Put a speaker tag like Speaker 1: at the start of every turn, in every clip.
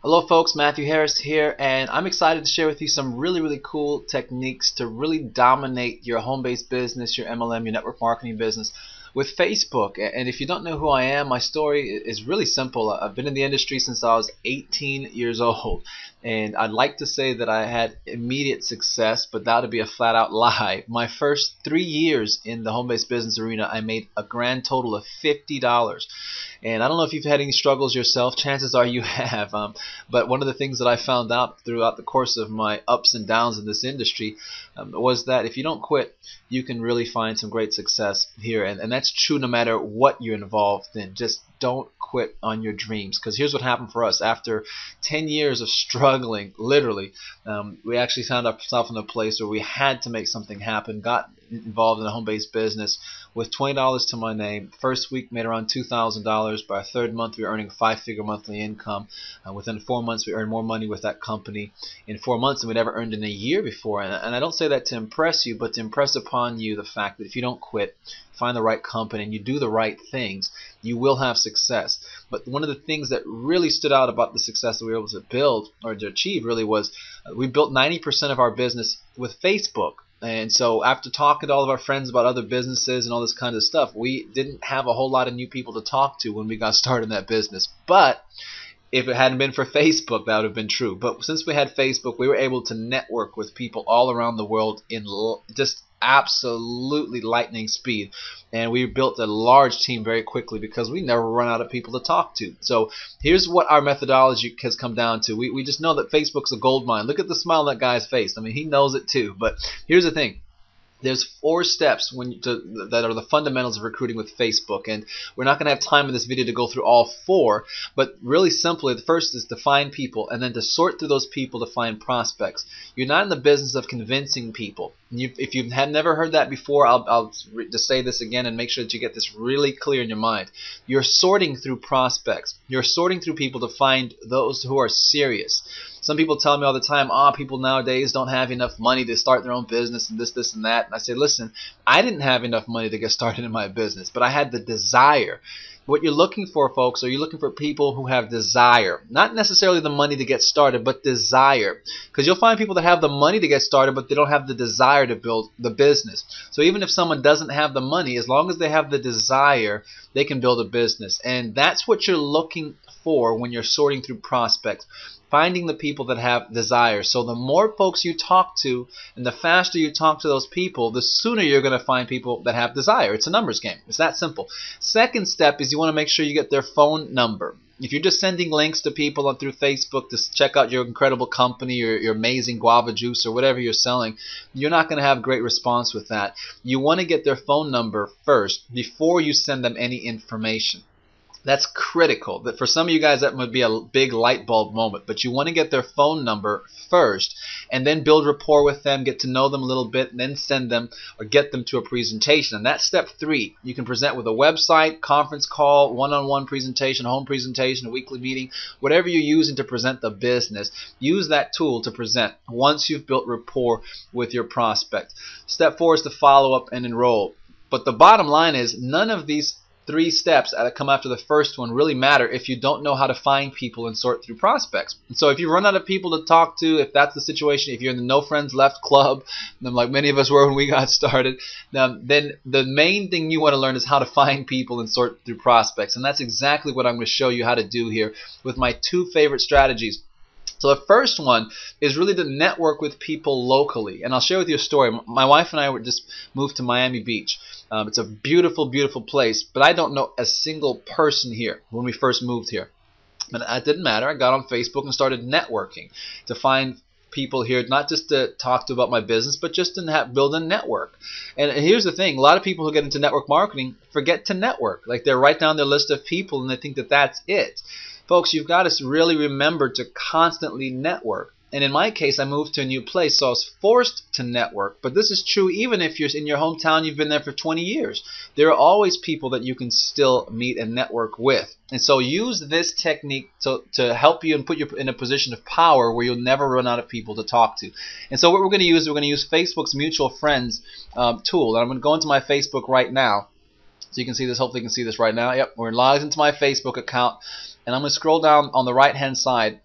Speaker 1: Hello folks, Matthew Harris here, and I'm excited to share with you some really cool techniques to really dominate your home-based business, your MLM, your network marketing business with Facebook. And if you don't know who I am, my story is really simple. I've been in the industry since I was 18 years old, and I'd like to say that I had immediate success, but that would be a flat-out lie. My first 3 years in the home-based business arena, I made a grand total of $50. And I don't know if you've had any struggles yourself. Chances are you have. But one of the things that I found out throughout the course of my ups and downs in this industry was that if you don't quit, you can really find some great success here. And that's true no matter what you're involved in. Just don't quit on your dreams. Because here's what happened for us. After 10 years of struggling, literally, we actually found ourselves in a place where we had to make something happen, got involved in a home-based business with $20 to my name. First week made around $2,000. By our third month, we were earning 5-figure monthly income. Within 4 months, we earned more money with that company in 4 months than we'd ever earned in a year before. And I don't say that to impress you, but to impress upon you the fact that if you don't quit, find the right company, and you do the right things, you will have success. But one of the things that really stood out about the success that we were able to build or to achieve really was we built 90% of our business with Facebook. And so after talking to all of our friends about other businesses and all this kind of stuff, we didn't have a whole lot of new people to talk to when we got started in that business. But if it hadn't been for Facebook, that would have been true. But since we had Facebook, we were able to network with people all around the world in just absolutely lightning speed. And we built a large team very quickly because we never run out of people to talk to. So here's what our methodology has come down to. We just know that Facebook's a gold mine. Look at the smile on that guy's face. I mean, he knows it too. But here's the thing. There's 4 steps that are the fundamentals of recruiting with Facebook, and we're not going to have time in this video to go through all 4, but really simply, the first is to find people, and then to sort through those people to find prospects. You're not in the business of convincing people. If you have never heard that before, I'll just say this again and make sure that you get this really clear in your mind. You're sorting through prospects. You're sorting through people to find those who are serious. Some people tell me all the time, people nowadays don't have enough money to start their own business and this and that. And I say, listen, I didn't have enough money to get started in my business, but I had the desire. What you're looking for, folks, are you looking for people who have desire? Not necessarily the money to get started, but desire. Because you'll find people that have the money to get started, but they don't have the desire to build the business. So even if someone doesn't have the money, as long as they have the desire, they can build a business. And that's what you're looking for when you're sorting through prospects. Finding the people that have desire. So the more folks you talk to and the faster you talk to those people, the sooner you're going to find people that have desire. It's a numbers game. It's that simple. Second step is you want to make sure you get their phone number. If you're just sending links to people through Facebook to check out your incredible company or your amazing guava juice or whatever you're selling, you're not going to have great response with that. You want to get their phone number first before you send them any information. That's critical. That for some of you guys, that would be a big light bulb moment. But you want to get their phone number first and then build rapport with them, get to know them a little bit, and then send them or get them to a presentation. And that's step 3. You can present with a website, conference call, one-on-one presentation, home presentation, a weekly meeting, whatever you're using to present the business. Use that tool to present once you've built rapport with your prospect. Step 4 is to follow up and enroll. But the bottom line is none of these 3 steps that come after the first one really matter if you don't know how to find people and sort through prospects. And so if you run out of people to talk to, if that's the situation, if you're in the no friends left club, like many of us were when we got started, then the main thing you want to learn is how to find people and sort through prospects. And that's exactly what I'm going to show you how to do here with my 2 favorite strategies. So the first one is really to network with people locally. And I'll share with you a story. My wife and I were just moved to Miami Beach. It's a beautiful, beautiful place, but I don't know a single person here when we first moved here. But it didn't matter. I got on Facebook and started networking to find people here, not just to talk to about my business, but just to build a network. And here's the thing. A lot of people who get into network marketing forget to network. Like they write down their list of people and they think that that's it. Folks, you've got to really remember to constantly network. And in my case, I moved to a new place, so I was forced to network. But this is true even if you're in your hometown, you've been there for 20 years. There are always people that you can still meet and network with. And so use this technique to help you and put you in a position of power where you'll never run out of people to talk to. And so what we're going to use Facebook's mutual friends tool. And I'm going to go into my Facebook right now. So you can see this. Hopefully you can see this right now. Yep, we're logged into my Facebook account. And I'm going to scroll down on the right-hand side.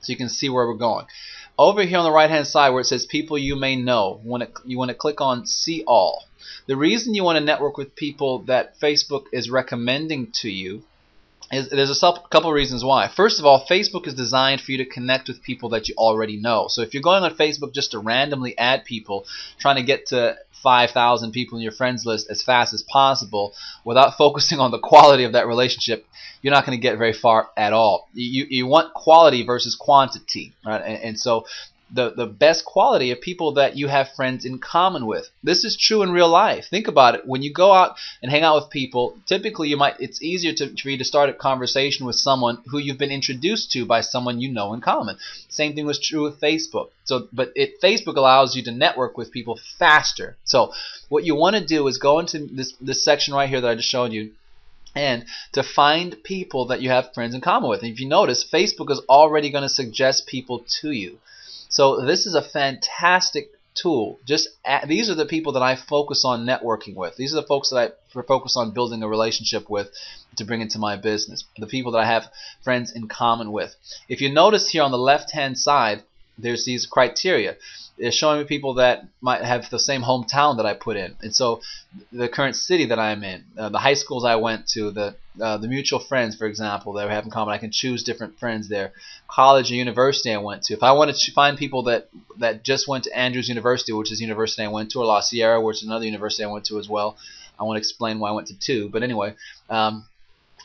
Speaker 1: so you can see where we're going. Over here on the right hand side where it says people you may know, you want to click on see all. The reason you want to network with people that Facebook is recommending to you there's a couple of reasons why. First of all, Facebook is designed for you to connect with people that you already know. So if you're going on Facebook just to randomly add people, trying to get to 5,000 people in your friends list as fast as possible without focusing on the quality of that relationship, you're not going to get very far at all. You want quality versus quantity, right? And so the best quality of people that you have friends in common with. This is true in real life. Think about it. When you go out and hang out with people, typically it's easier for you to start a conversation with someone who you've been introduced to by someone you know in common. Same thing was true with Facebook. Facebook allows you to network with people faster. So what you want to do is go into this section right here that I just showed you, and to find people that you have friends in common with. And if you notice, Facebook is already going to suggest people to you. So this is a fantastic tool. These are the people that I focus on networking with. These are the folks that I focus on building a relationship with to bring into my business. The people that I have friends in common with. If you notice here on the left-hand side, there's these criteria. It's showing me people that might have the same hometown that I put in, and so the current city that I'm in, the high schools I went to, the mutual friends, for example, that we have in common. I can choose different friends there. College and university I went to. If I wanted to find people that just went to Andrews University, which is the university I went to, or La Sierra, which is another university I went to as well. I won't explain why I went to two, but anyway.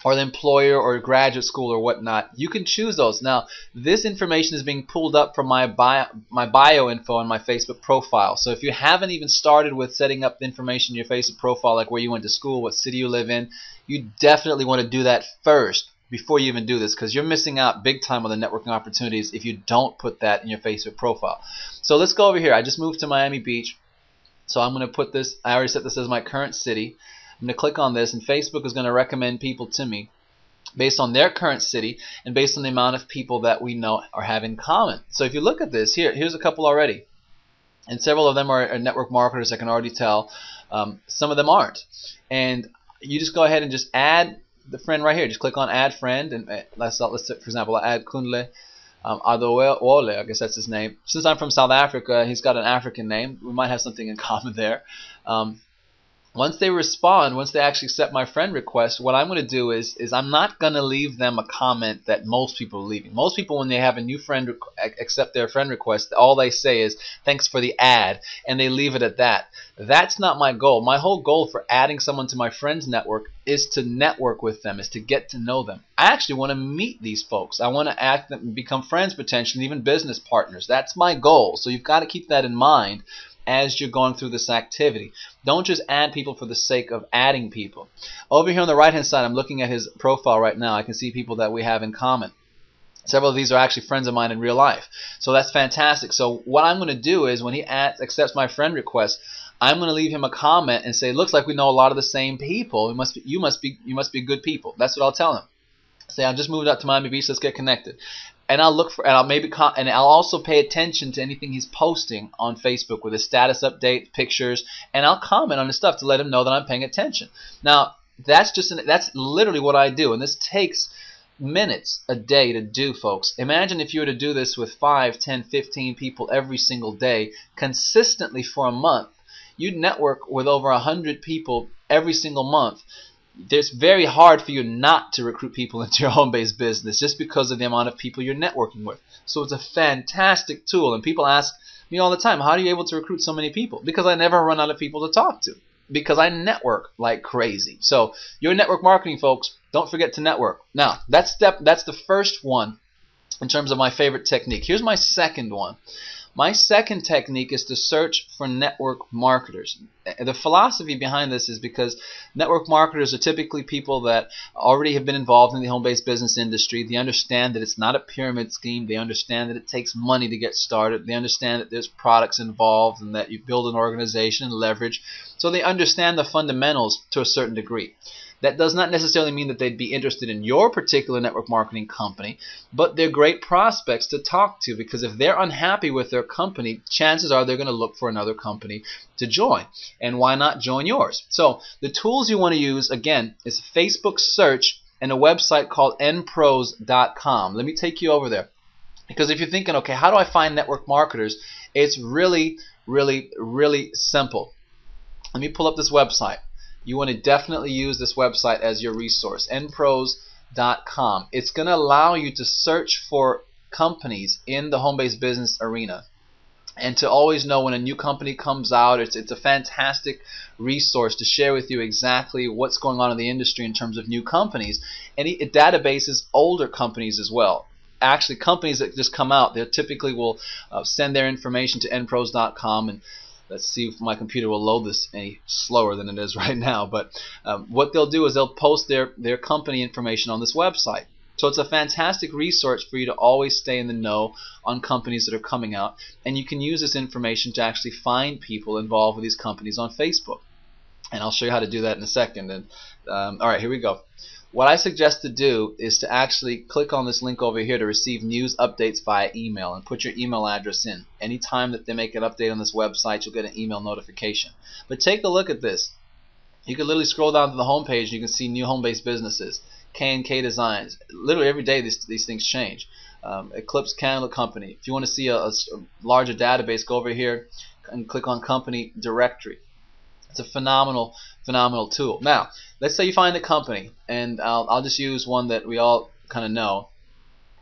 Speaker 1: Or the employer or graduate school or whatnot, you can choose those. Now, this information is being pulled up from my bio info on my Facebook profile. So if you haven't even started with setting up the information in your Facebook profile, like where you went to school, what city you live in, you definitely want to do that first before you even do this, because you're missing out big time on the networking opportunities if you don't put that in your Facebook profile. So let's go over here. I just moved to Miami Beach, so I'm going to put this, I already set this as my current city. I'm going to click on this, and Facebook is going to recommend people to me based on their current city and based on the amount of people that we know or have in common. So if you look at this, here's a couple already. And several of them are network marketers, I can already tell. Some of them aren't. And you just go ahead and just add the friend right here. Just click on add friend, and let's for example, add Kunle Adewale, I guess that's his name. Since I'm from South Africa, he's got an African name. We might have something in common there. Once they respond, once they actually accept my friend request, what I'm going to do is I'm not going to leave them a comment that most people are leaving. Most people, when they have a new friend accept their friend request, all they say is, thanks for the ad, and they leave it at that. That's not my goal. My whole goal for adding someone to my friends network is to network with them, is to get to know them. I actually want to meet these folks. I want to act them, become friends potentially, even business partners. That's my goal. So you've got to keep that in mind as you're going through this activity. Don't just add people for the sake of adding people. Over here on the right hand side, I'm looking at his profile right now. I can see people that we have in common. Several of these are actually friends of mine in real life. So that's fantastic. So what I'm going to do is when he accepts my friend request, I'm going to leave him a comment and say, looks like we know a lot of the same people. You must be good people. That's what I'll tell him. Say, I just moved out to Miami Beach. Let's get connected. And I'll look for, and I'll also pay attention to anything he's posting on Facebook with his status update, pictures, and I'll comment on his stuff to let him know that I'm paying attention. Now, that's literally what I do, and this takes minutes a day to do, folks. Imagine if you were to do this with 5, 10, 15 people every single day, consistently for a month. You'd network with over 100 people every single month. It's very hard for you not to recruit people into your home-based business just because of the amount of people you're networking with. So it's a fantastic tool, and people ask me all the time, how are you able to recruit so many people? Because I never run out of people to talk to, because I network like crazy. So your network marketing, folks, don't forget to network. Now, that's the first one in terms of my favorite technique. Here's my second one. My second technique is to search for network marketers. The philosophy behind this is because network marketers are typically people that already have been involved in the home-based business industry. They understand that it's not a pyramid scheme. They understand that it takes money to get started. They understand that there's products involved and that you build an organization and leverage. So they understand the fundamentals to a certain degree. That does not necessarily mean that they'd be interested in your particular network marketing company, but they're great prospects to talk to, because if they're unhappy with their company, chances are they're going to look for another company to join. And why not join yours? So the tools you want to use, again, is Facebook search and a website called npros.com. Let me take you over there. Because if you're thinking, okay, how do I find network marketers? It's really, really, really simple. Let me pull up this website. You want to definitely use this website as your resource, npros.com. It's going to allow you to search for companies in the home-based business arena, and to always know when a new company comes out. It's a fantastic resource to share with you exactly what's going on in the industry in terms of new companies. And it databases older companies as well. Actually, companies that just come out, they typically will send their information to npros.com, and let's see if my computer will load this any slower than it is right now. But what they'll do is they'll post their company information on this website. So it's a fantastic resource for you to always stay in the know on companies that are coming out, and you can use this information to actually find people involved with these companies on Facebook. And I'll show you how to do that in a second. And all right, here we go. What I suggest to do is to actually click on this link over here to receive news updates via email, and put your email address in. Anytime that they make an update on this website, you'll get an email notification. But take a look at this. You can literally scroll down to the home page and you can see new home-based businesses, K&K Designs. Literally every day these things change. Eclipse Candle Company. If you want to see a larger database, go over here and click on Company Directory. It's a phenomenal tool. Now, let's say you find a company, and I'll just use one that we all kind of know,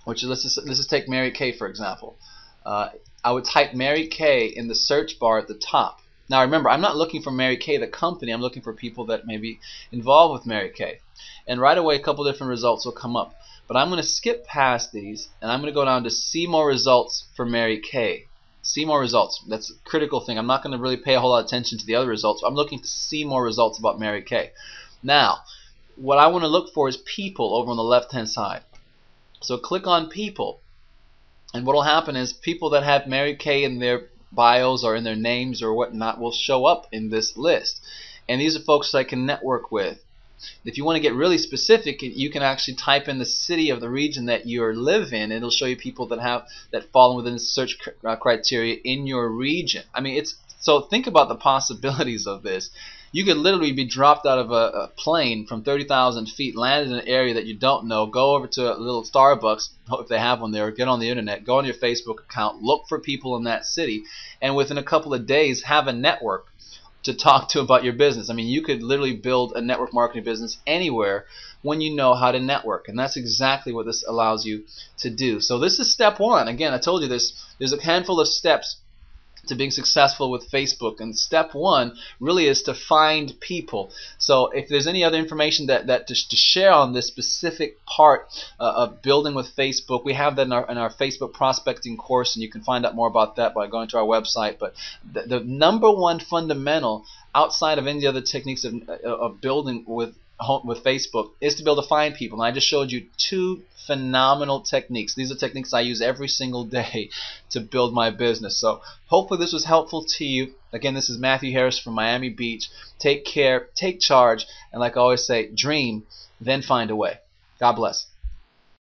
Speaker 1: which is let's just take Mary Kay for example. I would type Mary Kay in the search bar at the top. Now remember, I'm not looking for Mary Kay the company. I'm looking for people that may be involved with Mary Kay. And right away, a couple different results will come up. But I'm going to skip past these, and I'm going to go down to see more results for Mary Kay. See more results. That's a critical thing. I'm not going to really pay a whole lot of attention to the other results. I'm looking to see more results about Mary Kay. Now, what I want to look for is people over on the left-hand side. So click on people, and what will happen is people that have Mary Kay in their bios or in their names or whatnot will show up in this list. And these are folks that I can network with. If you want to get really specific, you can actually type in the city of the region that you live in, and it'll show you people that fall within the search criteria in your region. I mean, so think about the possibilities of this. You could literally be dropped out of a plane from 30,000 feet, land in an area that you don't know, go over to a little Starbucks, if they have one there, get on the internet, go on your Facebook account, look for people in that city, and within a couple of days have a network to talk to about your business. I mean, you could literally build a network marketing business anywhere when you know how to network, and that's exactly what this allows you to do. So this is step one. Again, I told you there's a handful of steps to being successful with Facebook, and step one really is to find people. So if there's any other information to share on this specific part of building with Facebook, we have that in our Facebook prospecting course, and you can find out more about that by going to our website. But the number one fundamental outside of any other techniques of building with Facebook is to be able to find people. And I just showed you two phenomenal techniques. These are techniques I use every single day to build my business. So hopefully this was helpful to you. Again, this is Matthew Harris from Miami Beach. Take care, take charge, and like I always say, dream, then find a way. God bless.